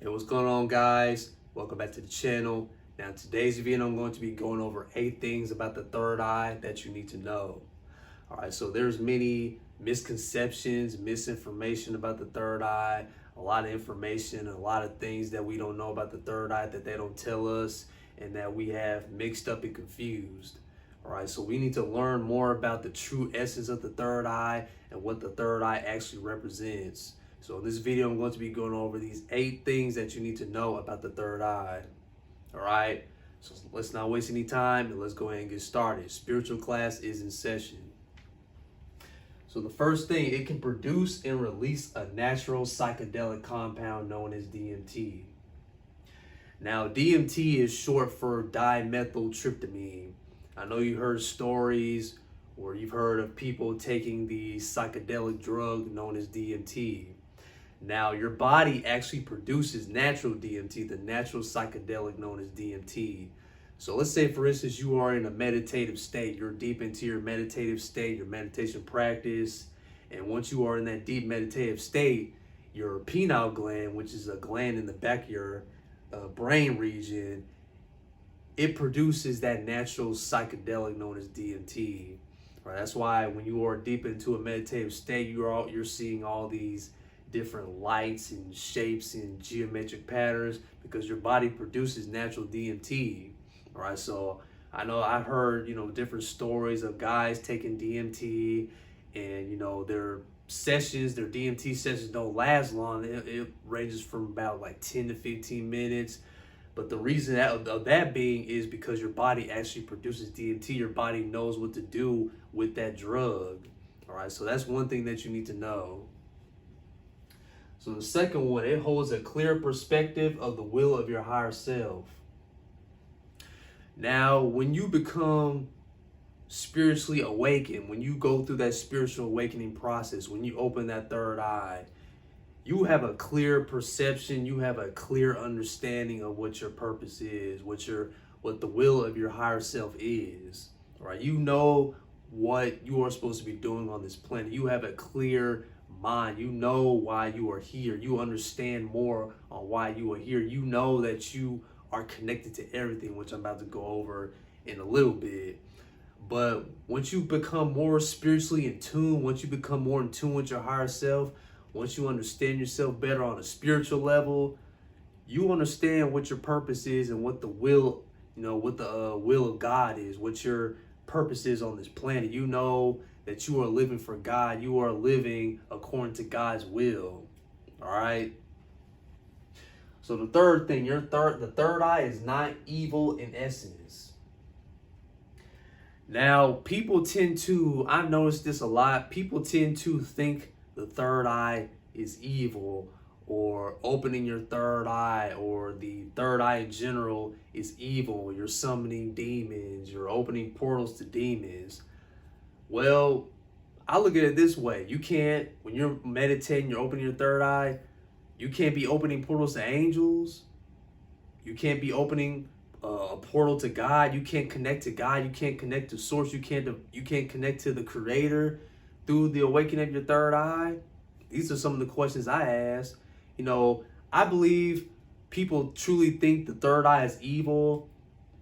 Hey, what's going on, guys? Welcome back to the channel. Now, in today's video, I'm going to be going over 8 things about the third eye that you need to know. All right, so there's many misconceptions, misinformation about the third eye, a lot of information, a lot of things that we don't know about the third eye that they don't tell us and that we have mixed up and confused. All right, so we need to learn more about the true essence of the third eye and what the third eye actually represents. So in this video, I'm going to be going over these 8 things that you need to know about the third eye. All right, so let's not waste any time and let's go ahead and get started. Spiritual class is in session. So the first thing, it can produce and release a natural psychedelic compound known as DMT. Now, DMT is short for dimethyltryptamine. I know you heard stories or you've heard of people taking the psychedelic drug known as DMT. Now, your body actually produces natural DMT, the natural psychedelic known as DMT. So let's say, for instance, you are in a meditative state. You're deep into your meditative state, your meditation practice. And once you are in that deep meditative state, your pineal gland, which is a gland in the back of your brain region, it produces that natural psychedelic known as DMT. Right? That's why when you are deep into a meditative state, you're seeing all these different lights and shapes and geometric patterns because your body produces natural DMT. All right, so I know I've heard, different stories of guys taking DMT and, their DMT sessions don't last long. It ranges from about like 10 to 15 minutes. But the reason of that being is because your body actually produces DMT. Your body knows what to do with that drug. All right, so that's one thing that you need to know. So the second one, it holds a clear perspective of the will of your higher self. Now, when you become spiritually awakened, when you go through that spiritual awakening process, when you open that third eye, you have a clear perception, you have a clear understanding of what your purpose is, what the will of your higher self is. Right? You know what you are supposed to be doing on this planet. You have a clear mind. You know why you are here. You understand more on why you are here. You know that you are connected to everything, which I'm about to go over in a little bit. But once you become more spiritually in tune, once you become more in tune with your higher self, once you understand yourself better on a spiritual level, you understand what your purpose is and what the will, what the will of God is, what your purpose is on this planet. You know that you are living for God. You are living according to God's will. All right. So the third thing, the third eye is not evil in essence. Now, I've noticed this a lot. People tend to think the third eye is evil, or opening your third eye, or the third eye in general is evil. You're summoning demons. You're opening portals to demons. Well, I look at it this way. When you're meditating, you're opening your third eye, you can't be opening portals to angels. You can't be opening a portal to God. You can't connect to God. You can't connect to source. You can't connect to the creator through the awakening of your third eye. These are some of the questions I ask. I believe people truly think the third eye is evil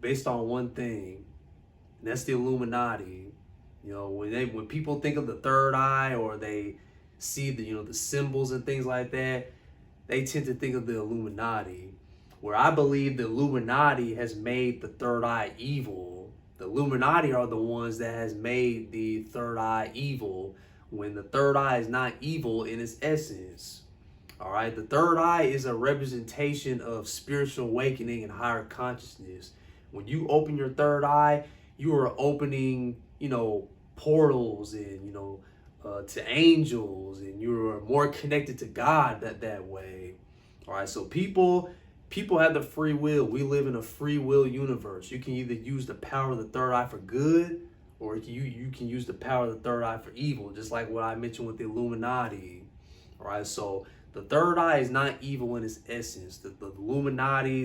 based on one thing, and that's the Illuminati. When people think of the third eye, or they see the symbols and things like that, they tend to think of the Illuminati. Where I believe the Illuminati has made the third eye evil. The Illuminati are the ones that has made the third eye evil, when the third eye is not evil in its essence. All right, the third eye is a representation of spiritual awakening and higher consciousness. When you open your third eye, you are opening, portals and, to angels, and you're more connected to God that way. All right, so people have the free will. We live in a free will universe. You can either use the power of the third eye for good, or you can use the power of the third eye for evil, just like what I mentioned with the Illuminati. All right, so the third eye is not evil in its essence. The Illuminati,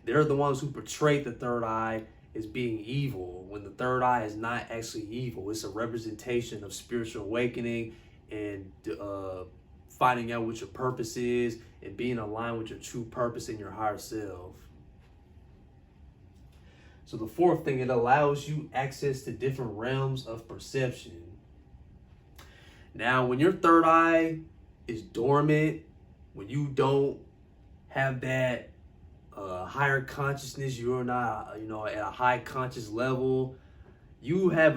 they're the ones who portray the third eye as being evil, when the third eye is not actually evil. It's a representation of spiritual awakening and finding out what your purpose is and being aligned with your true purpose and your higher self. So the fourth thing, it allows you access to different realms of perception. Now, when your third eye is dormant, when you don't have that higher consciousness, you're not, at a high conscious level, you tend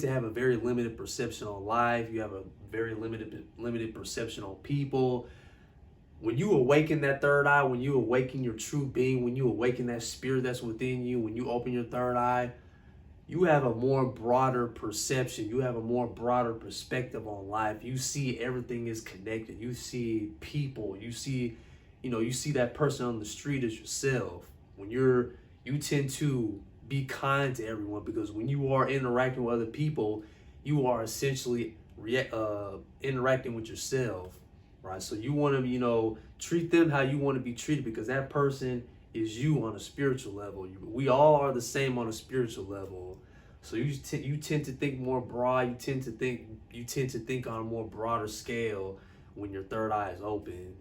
to have a very limited perception on life. You have a very limited perception on people. When you awaken that third eye, when you awaken your true being, when you awaken that spirit that's within you, when you open your third eye, you have a more broader perception. You have a more broader perspective on life. You see everything is connected. You see people. You see that person on the street as yourself. When you tend to be kind to everyone, because when you are interacting with other people, you are essentially interacting with yourself, right? So you want to, treat them how you want to be treated, because that person is you on a spiritual level. We all are the same on a spiritual level. So you tend to think more broad. You tend to think on a more broader scale when your third eye is open.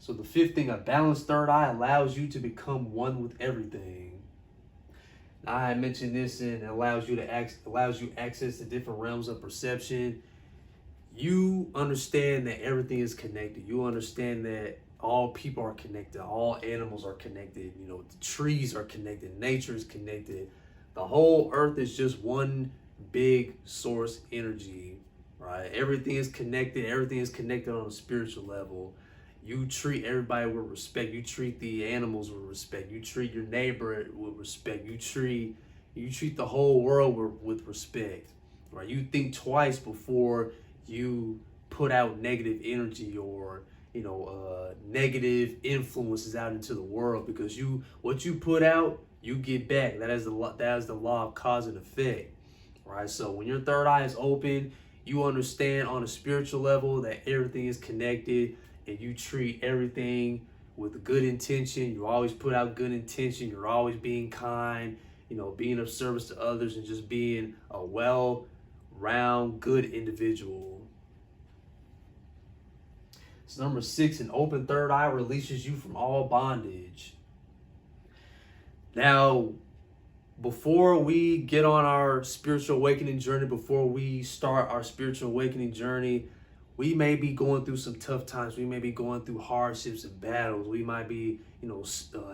So the fifth thing, a balanced third eye allows you to become one with everything. Now, I mentioned this, and it allows you access to different realms of perception. You understand that everything is connected. You understand that all people are connected. All animals are connected. The trees are connected. Nature is connected. The whole earth is just one big source energy, right? Everything is connected. Everything is connected on a spiritual level. You treat everybody with respect. You treat the animals with respect. You treat your neighbor with respect. You treat the whole world with respect, right? You think twice before you put out negative energy or negative influences out into the world, because what you put out, you get back. That is the law of cause and effect, right? So when your third eye is open, you understand on a spiritual level that everything is connected, and you treat everything with good intention. You always put out good intention. You're always being kind, being of service to others, and just being a well-rounded, good individual. So number 6, an open third eye releases you from all bondage. Now, before we get on our spiritual awakening journey, before we start our spiritual awakening journey, we may be going through some tough times. We may be going through hardships and battles. We might be,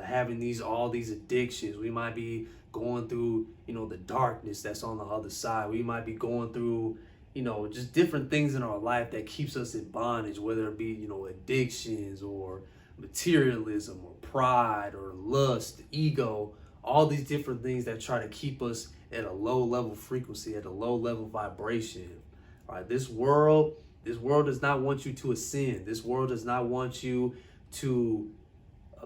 having all these addictions. We might be going through, the darkness that's on the other side. We might be going through, just different things in our life that keeps us in bondage, whether it be, addictions or materialism or pride or lust, ego, all these different things that try to keep us at a low level frequency, at a low level vibration. All right, this world does not want you to ascend. This world does not want you to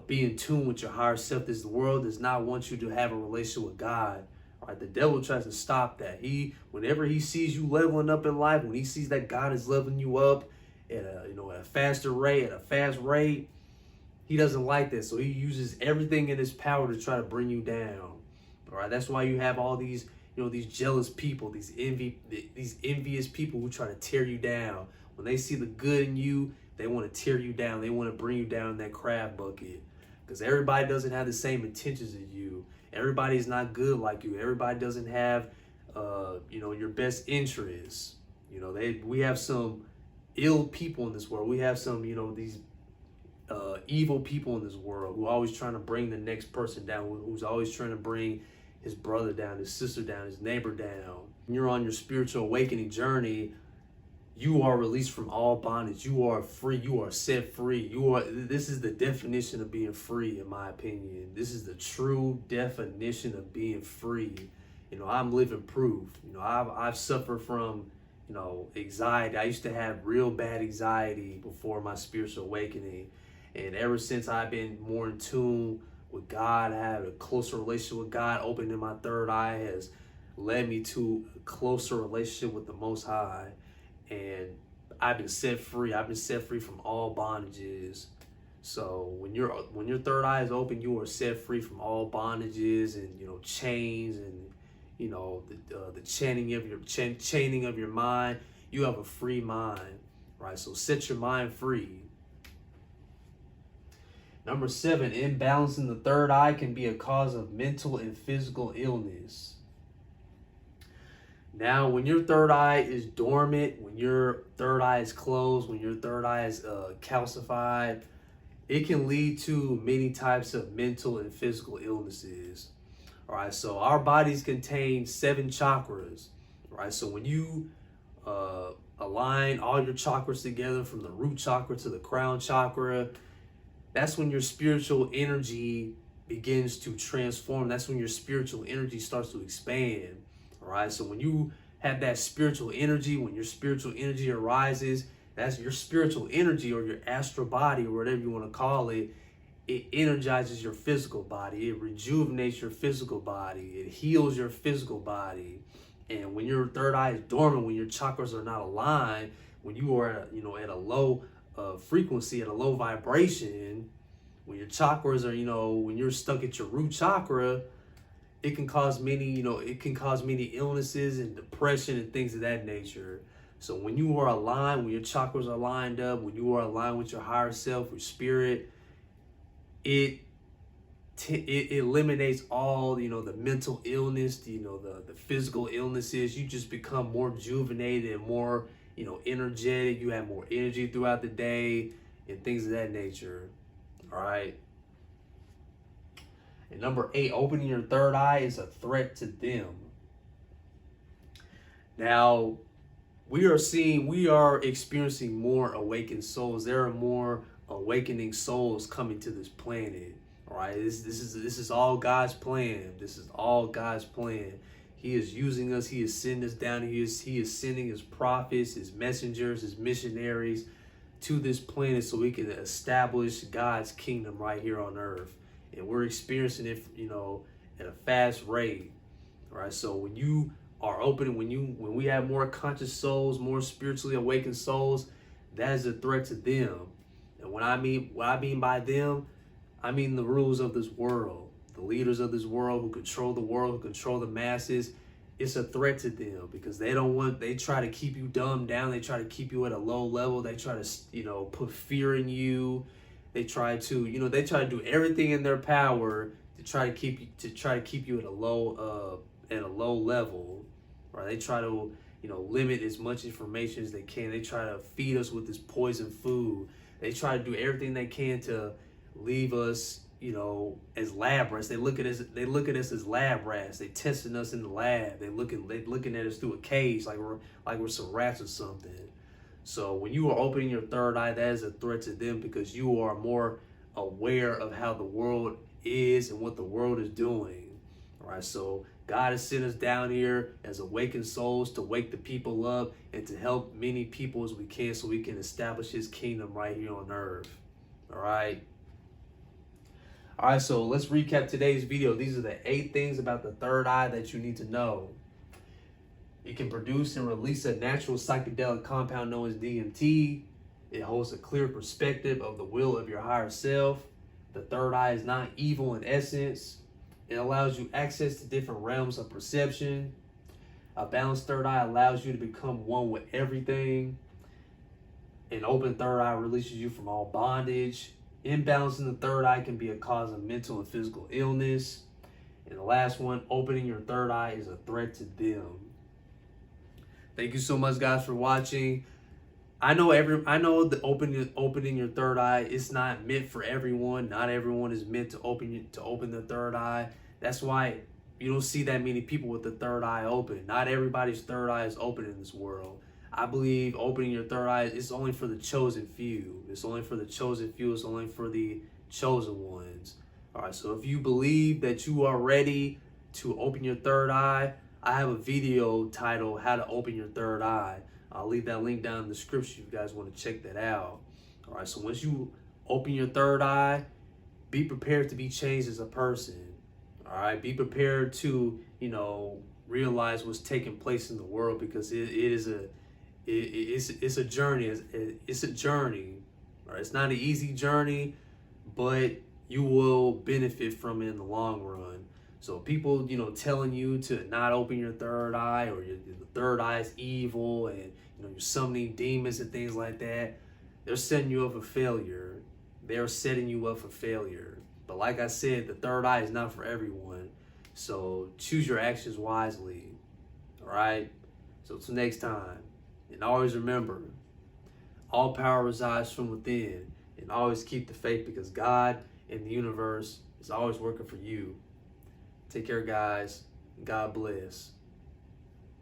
be in tune with your higher self. This world does not want you to have a relationship with God. All right, the devil tries to stop that. Whenever he sees you leveling up in life, when he sees that God is leveling you up at a fast rate, he doesn't like that. So he uses everything in his power to try to bring you down. All right, that's why you have all these these jealous people, these envious people who try to tear you down. When they see the good in you, they want to tear you down. They want to bring you down in that crab bucket, because everybody doesn't have the same intentions as you. Everybody's not good like you. Everybody doesn't have, your best interests. We have some ill people in this world. We have some, these evil people in this world who are always trying to bring the next person down, who's always trying to bring his brother down, his sister down, his neighbor down. When you're on your spiritual awakening journey, you are released from all bondage. You are free. You are set free. This is the definition of being free, in my opinion. This is the true definition of being free. I'm living proof. I've suffered from, anxiety. I used to have real bad anxiety before my spiritual awakening. And ever since I've been more in tune with God, I had a closer relationship with God, opening my third eye has led me to a closer relationship with the Most High. And I've been set free. I've been set free from all bondages. So when your third eye is open, you are set free from all bondages and chains and the chaining of your mind. You have a free mind, right? So set your mind free. Number 7, imbalance in the third eye can be a cause of mental and physical illness. Now, when your third eye is dormant, when your third eye is closed, when your third eye is calcified, it can lead to many types of mental and physical illnesses. All right, so our bodies contain 7 chakras. Right, so when you align all your chakras together from the root chakra to the crown chakra, that's when your spiritual energy begins to transform. That's when your spiritual energy starts to expand. All right, so when you have that spiritual energy, when your spiritual energy arises, that's your spiritual energy, or your astral body, or whatever you want to call it. It energizes your physical body. It rejuvenates your physical body. It heals your physical body. And when your third eye is dormant, when your chakras are not aligned, when you are at a low frequency, at a low vibration, when your chakras are, when you're stuck at your root chakra, it can cause many illnesses and depression and things of that nature. So when you are aligned, when your chakras are lined up, when you are aligned with your higher self, your spirit, it eliminates all the mental illness, the physical illnesses. You just become more rejuvenated and more energetic. You have more energy throughout the day and things of that nature. All right. And number 8, opening your third eye is a threat to them. Now, we are experiencing more awakened souls. There are more awakening souls coming to this planet. All right, this is all God's plan. This is all God's plan. He is using us. He is sending us down. He is sending his prophets, his messengers, his missionaries to this planet so we can establish God's kingdom right here on earth. And we're experiencing it, at a fast rate. All right, so when you are open, when we have more conscious souls, more spiritually awakened souls, that is a threat to them. And what I mean by them, I mean the rulers of this world, the leaders of this world who control the world, who control the masses. It's a threat to them because they try to keep you dumbed down. They try to keep you at a low level. They try to, put fear in you. They try to do everything in their power to try to keep you at a low level. Right? They try to, limit as much information as they can. They try to feed us with this poison food. They try to do everything they can to leave us, as lab rats. They look at us as lab rats. They testing us in the lab. They looking at us through a cage like we're some rats or something. So when you are opening your third eye, that is a threat to them because you are more aware of how the world is and what the world is doing. All right, so God has sent us down here as awakened souls to wake the people up and to help many people as we can so we can establish his kingdom right here on earth. All right. All right, so let's recap today's video. These are the 8 things about the third eye that you need to know. It can produce and release a natural psychedelic compound known as DMT. It holds a clear perspective of the will of your higher self. The third eye is not evil in essence. It allows you access to different realms of perception. A balanced third eye allows you to become one with everything. An open third eye releases you from all bondage. Imbalance in the third eye can be a cause of mental and physical illness. And the last one, opening your third eye is a threat to them. Thank you so much, guys, for watching. I know the opening your third eye, it's not meant for everyone. Not everyone is meant to open the third eye. That's why you don't see that many people with the third eye open. Not everybody's third eye is open in this world. I believe opening your third eye is only for the chosen few. It's only for the chosen few. It's only for the chosen ones. All right, so if you believe that you are ready to open your third eye, I have a video titled How to Open Your Third Eye. I'll leave that link down in the description if you guys want to check that out. All right, so once you open your third eye, be prepared to be changed as a person. All right, be prepared to, realize what's taking place in the world because it's a journey. It's a journey. All right, it's not an easy journey, but you will benefit from it in the long run. So people, telling you to not open your third eye, or the third eye is evil, and you're summoning demons and things like that, they're setting you up for failure. They're setting you up for failure. But like I said, the third eye is not for everyone. So choose your actions wisely. All right? So till next time. And always remember, all power resides from within. And always keep the faith, because God and the universe is always working for you. Take care, guys. God bless.